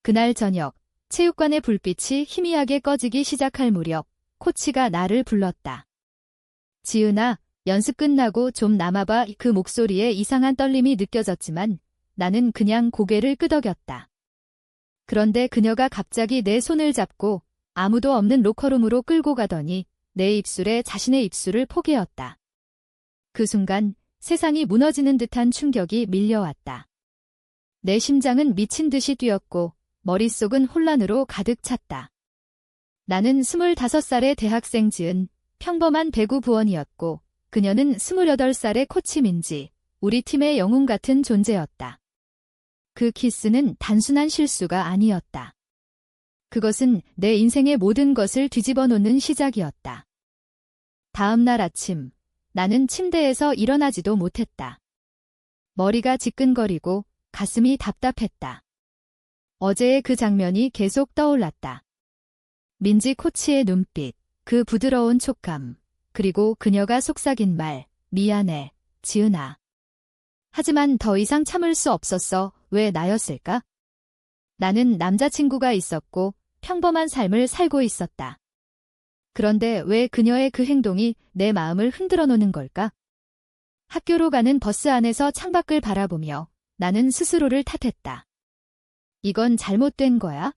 그날 저녁, 체육관의 불빛이 희미하게 꺼지기 시작할 무렵, 코치가 나를 불렀다. 지은아, 연습 끝나고 좀 남아봐. 그 목소리에 이상한 떨림이 느껴졌지만 나는 그냥 고개를 끄덕였다. 그런데 그녀가 갑자기 내 손을 잡고 아무도 없는 로커룸으로 끌고 가더니 내 입술에 자신의 입술을 포개었다. 그 순간 세상이 무너지는 듯한 충격이 밀려왔다. 내 심장은 미친 듯이 뛰었고 머릿속은 혼란으로 가득 찼다. 나는 25살의 대학생 지은, 평범한 배구 부원이었고 그녀는 28살의 코치 민지, 우리 팀의 영웅 같은 존재였다. 그 키스는 단순한 실수가 아니었다. 그것은 내 인생의 모든 것을 뒤집어 놓는 시작이었다. 다음 날 아침, 나는 침대에서 일어나지도 못했다. 머리가 지끈거리고 가슴이 답답했다. 어제의 그 장면이 계속 떠올랐다. 민지 코치의 눈빛, 그 부드러운 촉감, 그리고 그녀가 속삭인 말, 미안해, 지은아. 하지만 더 이상 참을 수 없었어. 왜 나였을까? 나는 남자친구가 있었고 평범한 삶을 살고 있었다. 그런데 왜 그녀의 그 행동이 내 마음을 흔들어 놓는 걸까? 학교로 가는 버스 안에서 창밖을 바라보며 나는 스스로를 탓했다. 이건 잘못된 거야?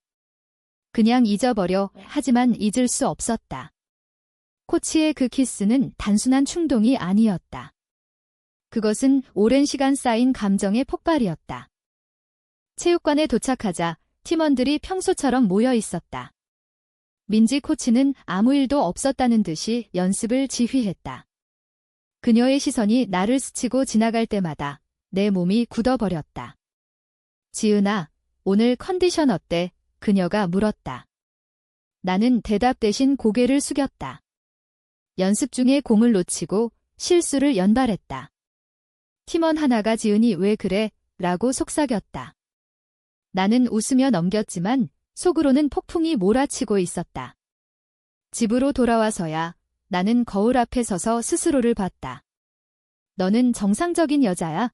그냥 잊어버려. 하지만 잊을 수 없었다. 코치의 그 키스는 단순한 충동이 아니었다. 그것은 오랜 시간 쌓인 감정의 폭발이었다. 체육관에 도착하자 팀원들이 평소처럼 모여 있었다. 민지 코치는 아무 일도 없었다는 듯이 연습을 지휘했다. 그녀의 시선이 나를 스치고 지나갈 때마다 내 몸이 굳어버렸다. 지은아, 오늘 컨디션 어때? 그녀가 물었다. 나는 대답 대신 고개를 숙였다. 연습 중에 공을 놓치고 실수를 연발했다. 팀원 하나가 지은이 왜 그래? 라고 속삭였다. 나는 웃으며 넘겼지만 속으로는 폭풍이 몰아치고 있었다. 집으로 돌아와서야 나는 거울 앞에 서서 스스로를 봤다. 너는 정상적인 여자야?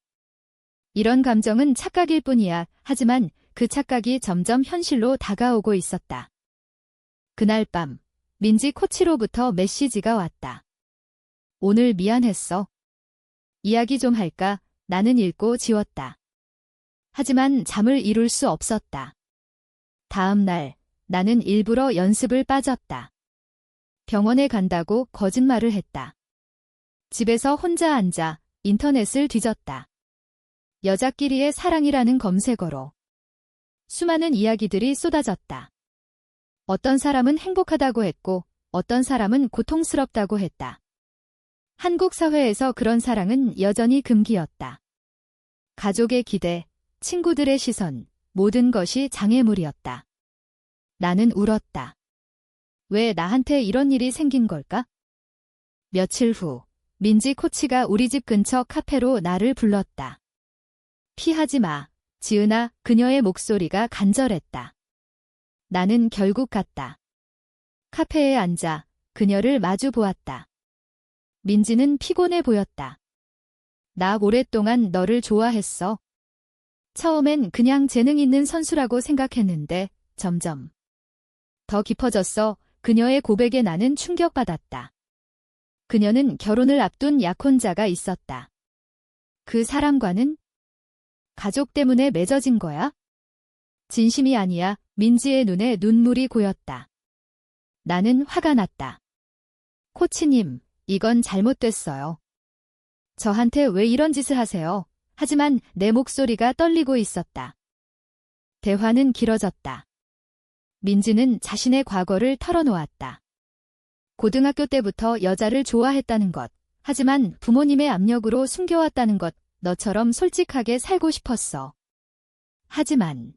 이런 감정은 착각일 뿐이야. 하지만 그 착각이 점점 현실로 다가오고 있었다. 그날 밤, 민지 코치로부터 메시지가 왔다. 오늘 미안했어. 이야기 좀 할까? 나는 읽고 지웠다. 하지만 잠을 이룰 수 없었다. 다음 날, 나는 일부러 연습을 빠졌다. 병원에 간다고 거짓말을 했다. 집에서 혼자 앉아 인터넷을 뒤졌다. 여자끼리의 사랑이라는 검색어로 수많은 이야기들이 쏟아졌다. 어떤 사람은 행복하다고 했고 어떤 사람은 고통스럽다고 했다. 한국 사회에서 그런 사랑은 여전히 금기였다. 가족의 기대, 친구들의 시선, 모든 것이 장애물이었다. 나는 울었다. 왜 나한테 이런 일이 생긴 걸까? 며칠 후, 민지 코치가 우리 집 근처 카페로 나를 불렀다. 피하지 마, 지은아. 그녀의 목소리가 간절했다. 나는 결국 갔다. 카페에 앉아 그녀를 마주 보았다. 민지는 피곤해 보였다. 나 오랫동안 너를 좋아했어. 처음엔 그냥 재능 있는 선수라고 생각했는데 점점 더 깊어졌어. 그녀의 고백에 나는 충격받았다. 그녀는 결혼을 앞둔 약혼자가 있었다. 그 사람과는 가족 때문에 맺어진 거야? 진심이 아니야. 민지의 눈에 눈물이 고였다. 나는 화가 났다. 코치님, 이건 잘못됐어요. 저한테 왜 이런 짓을 하세요? 하지만 내 목소리가 떨리고 있었다. 대화는 길어졌다. 민지는 자신의 과거를 털어놓았다. 고등학교 때부터 여자를 좋아했다는 것, 하지만 부모님의 압력으로 숨겨왔다는 것, 너처럼 솔직하게 살고 싶었어. 하지만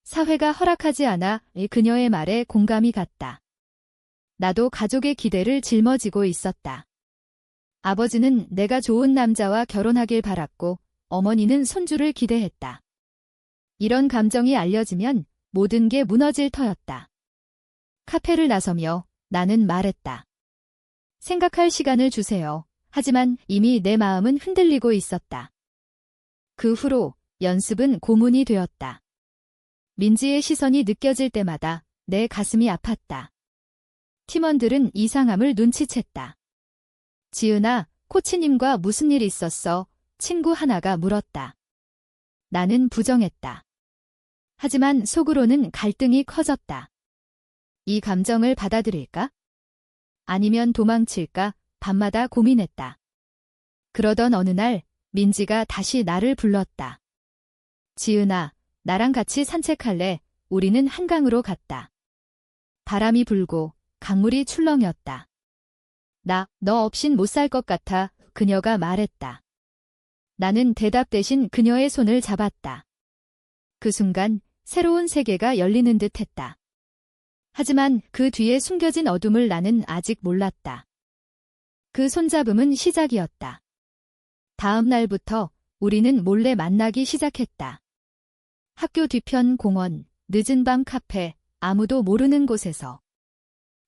사회가 허락하지 않아. 그녀의 말에 공감이 갔다. 나도 가족의 기대를 짊어지고 있었다. 아버지는 내가 좋은 남자와 결혼하길 바랐고 어머니는 손주를 기대했다. 이런 감정이 알려지면 모든 게 무너질 터였다. 카페를 나서며 나는 말했다. 생각할 시간을 주세요. 하지만 이미 내 마음은 흔들리고 있었다. 그 후로 연습은 고문이 되었다. 민지의 시선이 느껴질 때마다 내 가슴이 아팠다. 팀원들은 이상함을 눈치챘다. 지은아, 코치님과 무슨 일 있었어? 친구 하나가 물었다. 나는 부정했다. 하지만 속으로는 갈등이 커졌다. 이 감정을 받아들일까? 아니면 도망칠까? 밤마다 고민했다. 그러던 어느 날 민지가 다시 나를 불렀다. 지은아, 나랑 같이 산책할래? 우리는 한강으로 갔다. 바람이 불고 강물이 출렁였다. 너 없인 못 살 것 같아, 그녀가 말했다. 나는 대답 대신 그녀의 손을 잡았다. 그 순간 새로운 세계가 열리는 듯 했다. 하지만 그 뒤에 숨겨진 어둠을 나는 아직 몰랐다. 그 손잡음은 시작이었다. 다음 날부터 우리는 몰래 만나기 시작했다. 학교 뒤편 공원, 늦은 밤 카페, 아무도 모르는 곳에서.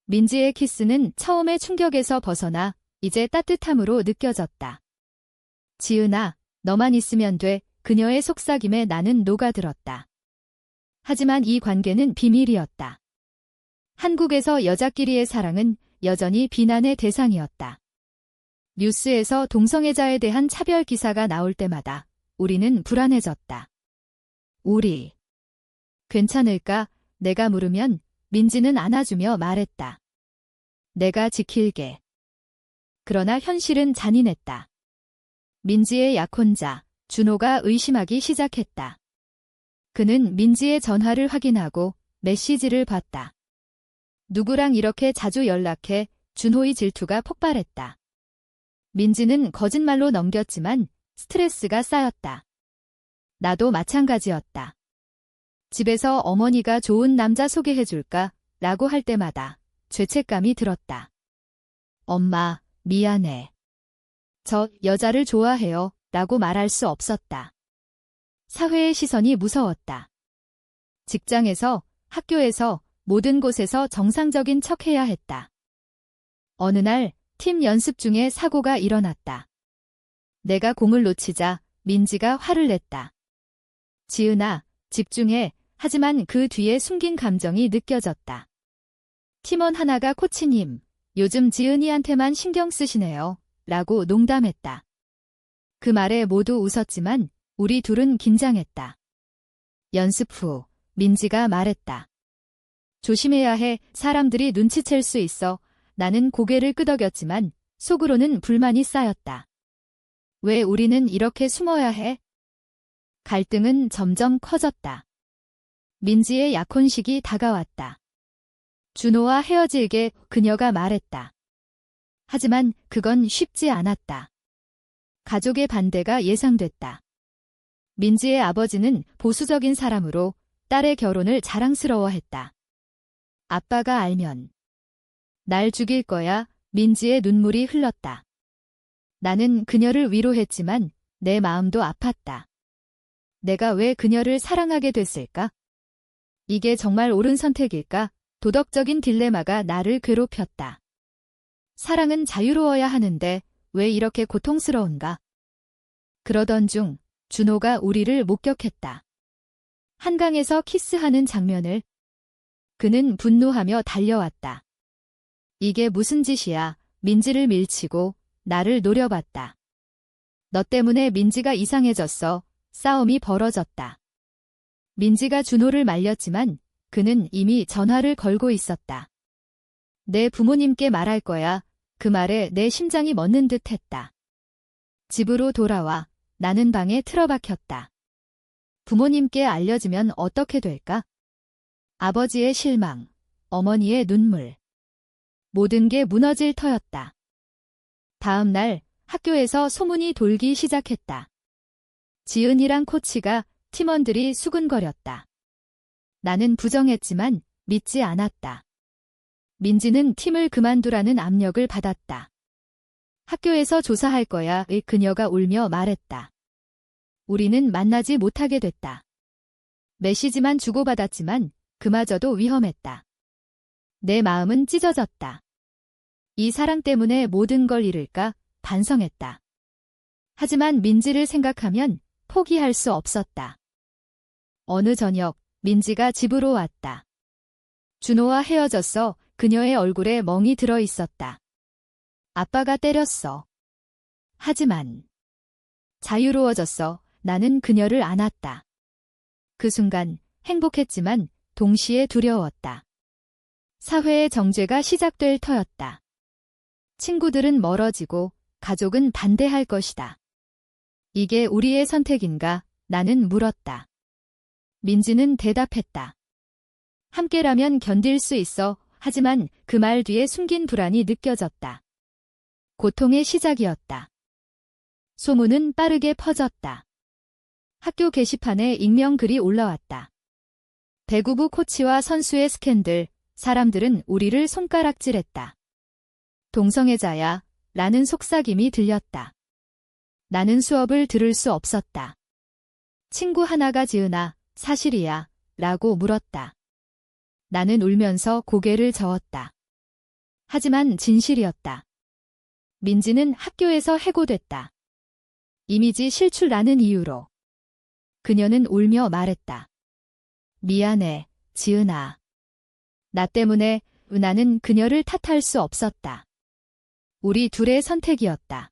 민지의 키스는 처음의 충격에서 벗어나 이제 따뜻함으로 느껴졌다. 지은아, 너만 있으면 돼. 그녀의 속삭임에 나는 녹아들었다. 하지만 이 관계는 비밀이었다. 한국에서 여자끼리의 사랑은 여전히 비난의 대상이었다. 뉴스에서 동성애자에 대한 차별 기사가 나올 때마다 우리는 불안해졌다. 우리 괜찮을까? 내가 물으면 민지는 안아주며 말했다. 내가 지킬게. 그러나 현실은 잔인했다. 민지의 약혼자, 준호가 의심하기 시작했다. 그는 민지의 전화를 확인하고 메시지를 봤다. 누구랑 이렇게 자주 연락해? 준호의 질투가 폭발했다. 민지는 거짓말로 넘겼지만 스트레스가 쌓였다. 나도 마찬가지였다. 집에서 어머니가 좋은 남자 소개해줄까? 라고 할 때마다 죄책감이 들었다. 엄마, 미안해. 저 여자를 좋아해요. 라고 말할 수 없었다. 사회의 시선이 무서웠다. 직장에서, 학교에서, 모든 곳에서 정상적인 척해야 했다. 어느 날 팀 연습 중에 사고가 일어났다. 내가 공을 놓치자 민지가 화를 냈다. 지은아, 집중해. 하지만 그 뒤에 숨긴 감정이 느껴졌다. 팀원 하나가 코치님, 요즘 지은이한테만 신경 쓰시네요. 라고 농담했다. 그 말에 모두 웃었지만 우리 둘은 긴장했다. 연습 후 민지가 말했다. 조심해야 해. 사람들이 눈치챌 수 있어. 나는 고개를 끄덕였지만 속으로는 불만이 쌓였다. 왜 우리는 이렇게 숨어야 해? 갈등은 점점 커졌다. 민지의 약혼식이 다가왔다. 준호와 헤어질게 그녀가 말했다. 하지만 그건 쉽지 않았다. 가족의 반대가 예상됐다. 민지의 아버지는 보수적인 사람으로 딸의 결혼을 자랑스러워했다. 아빠가 알면 날 죽일 거야. 민지의 눈물이 흘렀다. 나는 그녀를 위로했지만 내 마음도 아팠다. 내가 왜 그녀를 사랑하게 됐을까? 이게 정말 옳은 선택일까? 도덕적인 딜레마가 나를 괴롭혔다. 사랑은 자유로워야 하는데 왜 이렇게 고통스러운가? 그러던 중 준호가 우리를 목격했다. 한강에서 키스하는 장면을. 그는 분노하며 달려왔다. 이게 무슨 짓이야? 민지를 밀치고 나를 노려봤다. 너 때문에 민지가 이상해졌어. 싸움이 벌어졌다. 민지가 준호를 말렸지만 그는 이미 전화를 걸고 있었다. 내 부모님께 말할 거야. 그 말에 내 심장이 멎는 듯 했다. 집으로 돌아와 나는 방에 틀어박혔다. 부모님께 알려지면 어떻게 될까? 아버지의 실망, 어머니의 눈물. 모든 게 무너질 터였다. 다음 날 학교에서 소문이 돌기 시작했다. 지은이랑 코치가 팀원들이 수군거렸다. 나는 부정했지만 믿지 않았다. 민지는 팀을 그만두라는 압력을 받았다. 학교에서 조사할 거야. 그녀가 울며 말했다. 우리는 만나지 못하게 됐다. 메시지만 주고받았지만 그마저도 위험했다. 내 마음은 찢어졌다. 이 사랑 때문에 모든 걸 잃을까 반성했다. 하지만 민지를 생각하면 포기할 수 없었다. 어느 저녁 민지가 집으로 왔다. 준호와 헤어졌어. 그녀의 얼굴에 멍이 들어 있었다. 아빠가 때렸어. 하지만 자유로워졌어. 나는 그녀를 안았다. 그 순간 행복했지만 동시에 두려웠다. 사회의 정죄가 시작될 터였다. 친구들은 멀어지고 가족은 반대할 것이다. 이게 우리의 선택인가? 나는 물었다. 민지는 대답했다. 함께라면 견딜 수 있어. 하지만 그 말 뒤에 숨긴 불안이 느껴졌다. 고통의 시작이었다. 소문은 빠르게 퍼졌다. 학교 게시판에 익명글이 올라왔다. 배구부 코치와 선수의 스캔들, 사람들은 우리를 손가락질했다. 동성애자야, 라는 속삭임이 들렸다. 나는 수업을 들을 수 없었다. 친구 하나가 지은아, 사실이야, 라고 물었다. 나는 울면서 고개를 저었다. 하지만 진실이었다. 민지는 학교에서 해고됐다. 이미지 실추라는 이유로. 그녀는 울며 말했다. 미안해, 지은아. 나 때문에 나는 그녀를 탓할 수 없었다. 우리 둘의 선택이었다.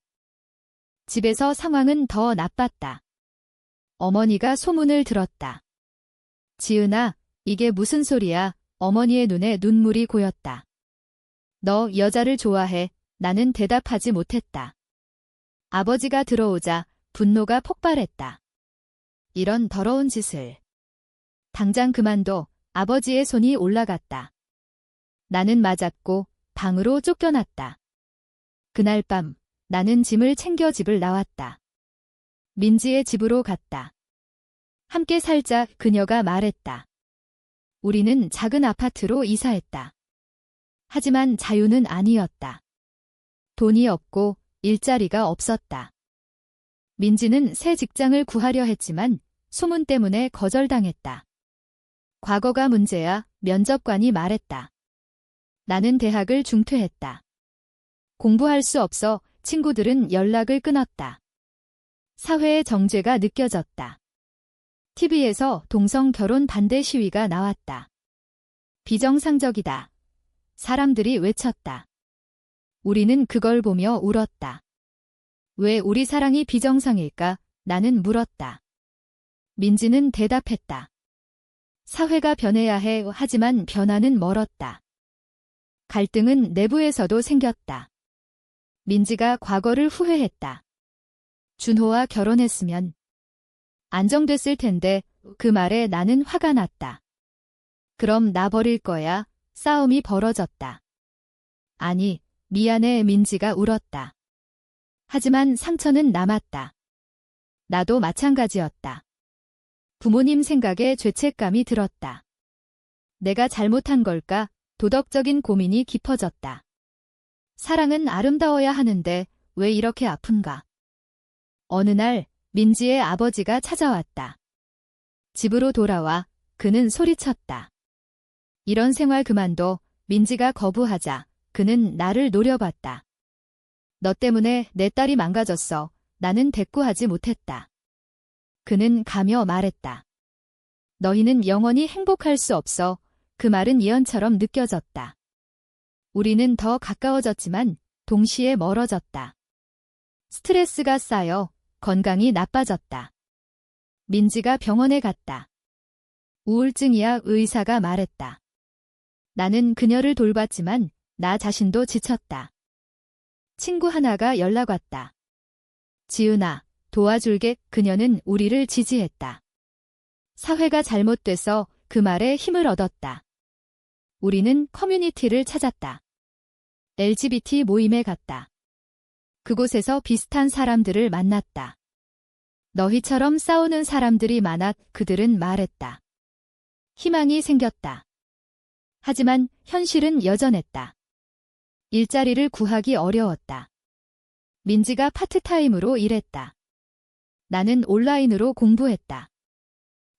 집에서 상황은 더 나빴다. 어머니가 소문을 들었다. 지은아, 이게 무슨 소리야? 어머니의 눈에 눈물이 고였다. 너 여자를 좋아해. 나는 대답하지 못했다. 아버지가 들어오자 분노가 폭발했다. 이런 더러운 짓을. 당장 그만둬. 아버지의 손이 올라갔다. 나는 맞았고 방으로 쫓겨났다. 그날 밤 나는 짐을 챙겨 집을 나왔다. 민지의 집으로 갔다. 함께 살자. 그녀가 말했다. 우리는 작은 아파트로 이사했다. 하지만 자유는 아니었다. 돈이 없고 일자리가 없었다. 민지는 새 직장을 구하려 했지만 소문 때문에 거절당했다. 과거가 문제야. 면접관이 말했다. 나는 대학을 중퇴했다. 공부할 수 없어. 친구들은 연락을 끊었다. 사회의 정죄가 느껴졌다. TV에서 동성 결혼 반대 시위가 나왔다. 비정상적이다. 사람들이 외쳤다. 우리는 그걸 보며 울었다. 왜 우리 사랑이 비정상일까? 나는 물었다. 민지는 대답했다. 사회가 변해야 해. 하지만 변화는 멀었다. 갈등은 내부에서도 생겼다. 민지가 과거를 후회했다. 준호와 결혼했으면 안정됐을 텐데 그 말에 나는 화가 났다. 그럼 나 버릴 거야? 싸움이 벌어졌다. 아니, 미안해. 민지가 울었다. 하지만 상처는 남았다. 나도 마찬가지였다. 부모님 생각에 죄책감이 들었다. 내가 잘못한 걸까? 도덕적인 고민이 깊어졌다. 사랑은 아름다워야 하는데 왜 이렇게 아픈가? 어느 날 민지의 아버지가 찾아왔다. 집으로 돌아와 그는 소리쳤다. 이런 생활 그만둬. 민지가 거부하자 그는 나를 노려봤다. 너 때문에 내 딸이 망가졌어. 나는 대꾸하지 못했다. 그는 가며 말했다. 너희는 영원히 행복할 수 없어. 그 말은 예언처럼 느껴졌다. 우리는 더 가까워졌지만 동시에 멀어졌다. 스트레스가 쌓여 건강이 나빠졌다. 민지가 병원에 갔다. 우울증이야. 의사가 말했다. 나는 그녀를 돌봤지만 나 자신도 지쳤다. 친구 하나가 연락 왔다. 지은아, 도와줄게. 그녀는 우리를 지지했다. 사회가 잘못돼서 그 말에 힘을 얻었다. 우리는 커뮤니티를 찾았다. LGBT 모임에 갔다. 그곳에서 비슷한 사람들을 만났다. 너희처럼 싸우는 사람들이 많아. 그들은 말했다. 희망이 생겼다. 하지만 현실은 여전했다. 일자리를 구하기 어려웠다. 민지가 파트타임으로 일했다. 나는 온라인으로 공부했다.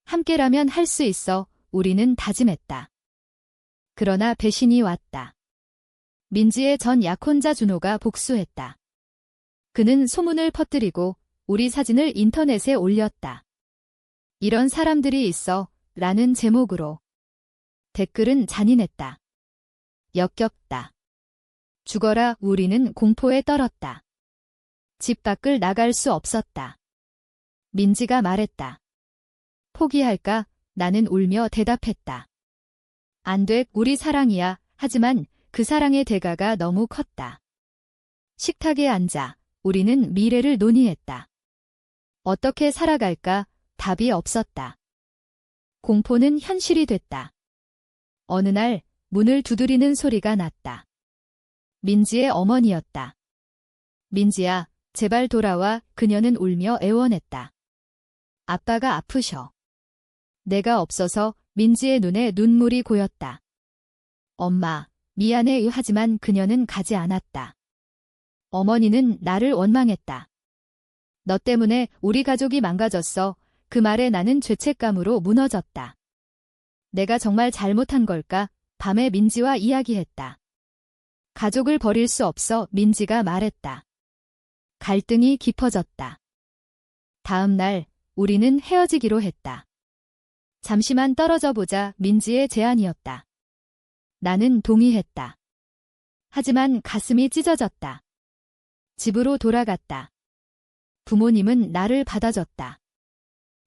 함께라면 할 수 있어. 우리는 다짐했다. 그러나 배신이 왔다. 민지의 전 약혼자 준호가 복수했다. 그는 소문을 퍼뜨리고 우리 사진을 인터넷에 올렸다. 이런 사람들이 있어. 라는 제목으로. 댓글은 잔인했다. 역겹다. 죽어라. 우리는 공포에 떨었다. 집 밖을 나갈 수 없었다. 민지가 말했다. 포기할까? 나는 울며 대답했다. 안 돼, 우리 사랑이야. 하지만 그 사랑의 대가가 너무 컸다. 식탁에 앉아 우리는 미래를 논의했다. 어떻게 살아갈까? 답이 없었다. 공포는 현실이 됐다. 어느 날 문을 두드리는 소리가 났다. 민지의 어머니였다. 민지야, 제발 돌아와. 그녀는 울며 애원했다. 아빠가 아프셔. 내가 없어서. 민지의 눈에 눈물이 고였다. 엄마, 미안해. 하지만 그녀는 가지 않았다. 어머니는 나를 원망했다. 너 때문에 우리 가족이 망가졌어. 그 말에 나는 죄책감으로 무너졌다. 내가 정말 잘못한 걸까? 밤에 민지와 이야기했다. 가족을 버릴 수 없어. 민지가 말했다. 갈등이 깊어졌다. 다음 날 우리는 헤어지기로 했다. 잠시만 떨어져 보자. 민지의 제안이었다. 나는 동의했다. 하지만 가슴이 찢어졌다. 집으로 돌아갔다. 부모님은 나를 받아줬다.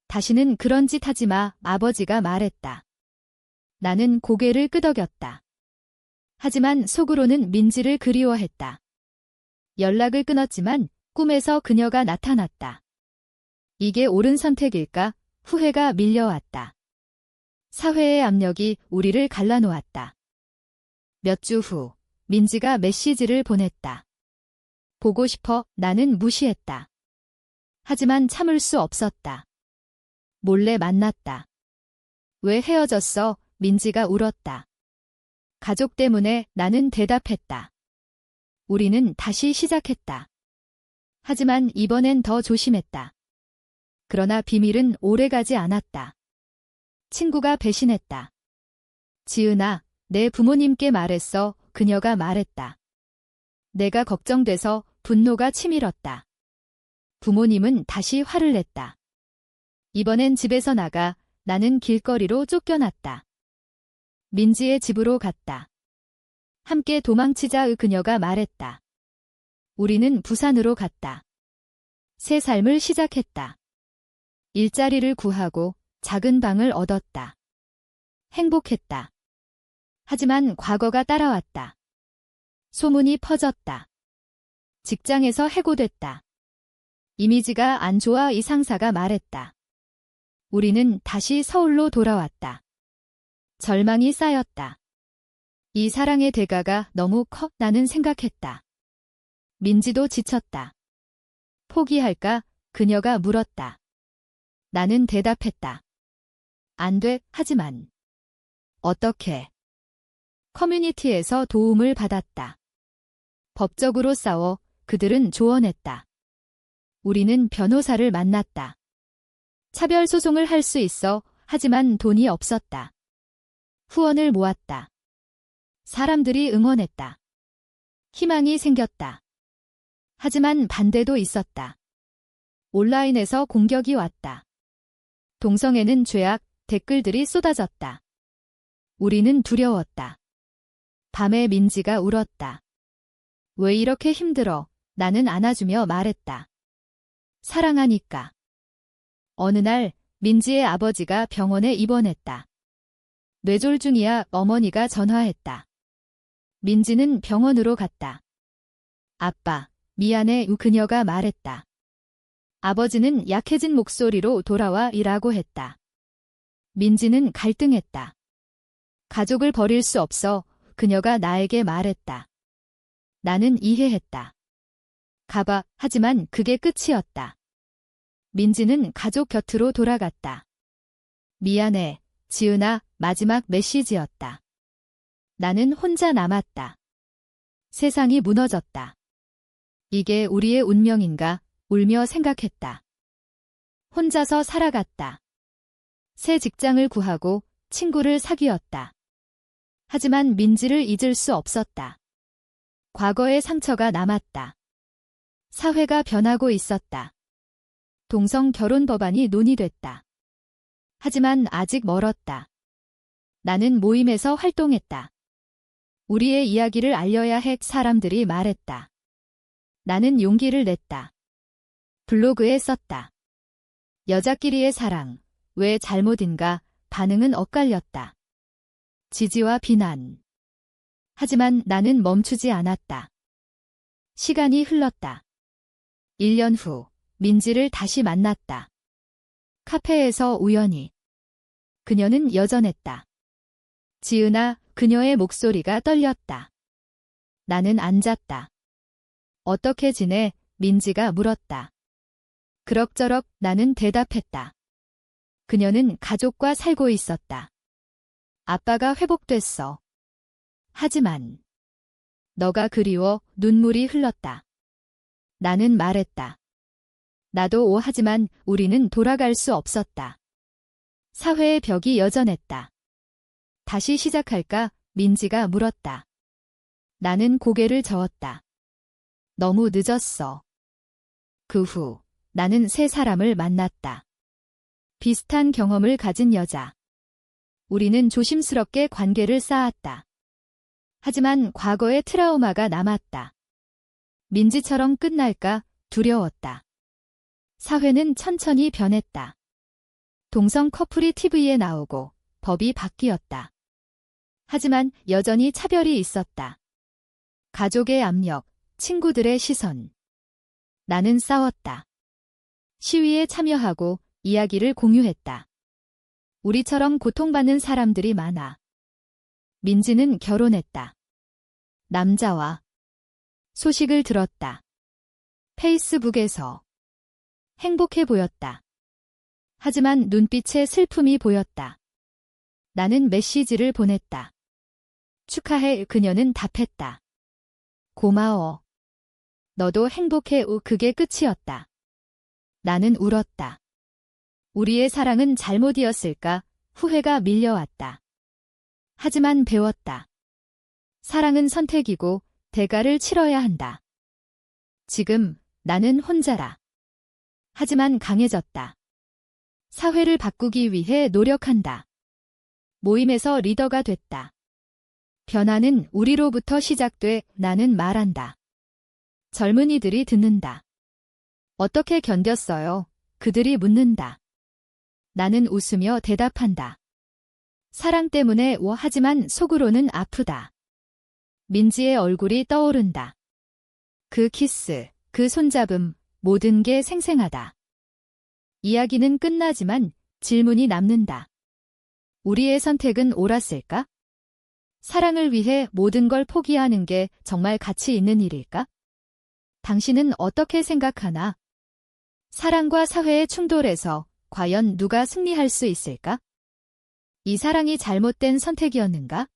다시는 그런 짓 하지 마. 아버지가 말했다. 나는 고개를 끄덕였다. 하지만 속으로는 민지를 그리워했다. 연락을 끊었지만 꿈에서 그녀가 나타났다. 이게 옳은 선택일까? 후회가 밀려왔다. 사회의 압력이 우리를 갈라놓았다. 몇 주 후, 민지가 메시지를 보냈다. 보고 싶어. 나는 무시했다. 하지만 참을 수 없었다. 몰래 만났다. 왜 헤어졌어? 민지가 울었다. 가족 때문에. 나는 대답했다. 우리는 다시 시작했다. 하지만 이번엔 더 조심했다. 그러나 비밀은 오래가지 않았다. 친구가 배신했다. 지은아, 내 부모님께 말했어. 그녀가 말했다. 내가 걱정돼서. 분노가 치밀었다. 부모님은 다시 화를 냈다. 이번엔 집에서 나가. 나는 길거리로 쫓겨났다. 민지의 집으로 갔다. 함께 도망치자. 그녀가 말했다. 우리는 부산으로 갔다. 새 삶을 시작했다. 일자리를 구하고 작은 방을 얻었다. 행복했다. 하지만 과거가 따라왔다. 소문이 퍼졌다. 직장에서 해고됐다. 이미지가 안 좋아. 이 상사가 말했다. 우리는 다시 서울로 돌아왔다. 절망이 쌓였다. 이 사랑의 대가가 너무 커. 나는 생각했다. 민지도 지쳤다. 포기할까? 그녀가 물었다. 나는 대답했다. 안 돼. 하지만. 어떻게? 커뮤니티에서 도움을 받았다. 법적으로 싸워. 그들은 조언했다. 우리는 변호사를 만났다. 차별 소송을 할 수 있어. 하지만 돈이 없었다. 후원을 모았다. 사람들이 응원했다. 희망이 생겼다. 하지만 반대도 있었다. 온라인에서 공격이 왔다. 동성애는 죄악. 댓글들이 쏟아졌다. 우리는 두려웠다. 밤에 민지가 울었다. 왜 이렇게 힘들어? 나는 안아주며 말했다. 사랑하니까. 어느 날 민지의 아버지가 병원에 입원했다. 뇌졸중이야. 어머니가 전화했다. 민지는 병원으로 갔다. 아빠, 미안해. 그녀가 말했다. 아버지는 약해진 목소리로 돌아와 이라고 했다. 민지는 갈등했다. 가족을 버릴 수 없어. 그녀가 나에게 말했다. 나는 이해했다. 가봐. 하지만 그게 끝이었다. 민지는 가족 곁으로 돌아갔다. 미안해, 지은아. 마지막 메시지였다. 나는 혼자 남았다. 세상이 무너졌다. 이게 우리의 운명인가? 울며 생각했다. 혼자서 살아갔다. 새 직장을 구하고 친구를 사귀었다. 하지만 민지를 잊을 수 없었다. 과거의 상처가 남았다. 사회가 변하고 있었다. 동성 결혼 법안이 논의됐다. 하지만 아직 멀었다. 나는 모임에서 활동했다. 우리의 이야기를 알려야 해 사람들이 말했다. 나는 용기를 냈다. 블로그에 썼다. 여자끼리의 사랑, 왜 잘못인가? 반응은 엇갈렸다. 지지와 비난. 하지만 나는 멈추지 않았다. 시간이 흘렀다. 1년 후, 민지를 다시 만났다. 카페에서 우연히. 그녀는 여전했다. 지은아, 그녀의 목소리가 떨렸다. 나는 앉았다. 어떻게 지내? 민지가 물었다. 그럭저럭 나는 대답했다. 그녀는 가족과 살고 있었다. 아빠가 회복됐어. 하지만 너가 그리워. 눈물이 흘렀다. 나는 말했다. 나도 하지만 우리는 돌아갈 수 없었다. 사회의 벽이 여전했다. 다시 시작할까? 민지가 물었다. 나는 고개를 저었다. 너무 늦었어. 그 후 나는 새 사람을 만났다. 비슷한 경험을 가진 여자. 우리는 조심스럽게 관계를 쌓았다. 하지만 과거의 트라우마가 남았다. 민지처럼 끝날까 두려웠다. 사회는 천천히 변했다. 동성 커플이 TV에 나오고 법이 바뀌었다. 하지만 여전히 차별이 있었다. 가족의 압력, 친구들의 시선. 나는 싸웠다. 시위에 참여하고 이야기를 공유했다. 우리처럼 고통받는 사람들이 많아. 민지는 결혼했다. 남자와. 소식을 들었다. 페이스북에서. 행복해 보였다. 하지만 눈빛에 슬픔이 보였다. 나는 메시지를 보냈다. 축하해. 그녀는 답했다. 고마워. 너도 행복해. 그게 끝이었다. 나는 울었다. 우리의 사랑은 잘못이었을까? 후회가 밀려왔다. 하지만 배웠다. 사랑은 선택이고 대가를 치러야 한다. 지금 나는 혼자라. 하지만 강해졌다. 사회를 바꾸기 위해 노력한다. 모임에서 리더가 됐다. 변화는 우리로부터 시작돼. 나는 말한다. 젊은이들이 듣는다. 어떻게 견뎠어요? 그들이 묻는다. 나는 웃으며 대답한다. 사랑 때문에 하지만 속으로는 아프다. 민지의 얼굴이 떠오른다. 그 키스, 그 손잡음, 모든 게 생생하다. 이야기는 끝나지만 질문이 남는다. 우리의 선택은 옳았을까? 사랑을 위해 모든 걸 포기하는 게 정말 가치 있는 일일까? 당신은 어떻게 생각하나? 사랑과 사회의 충돌에서 과연 누가 승리할 수 있을까? 이 사랑이 잘못된 선택이었는가?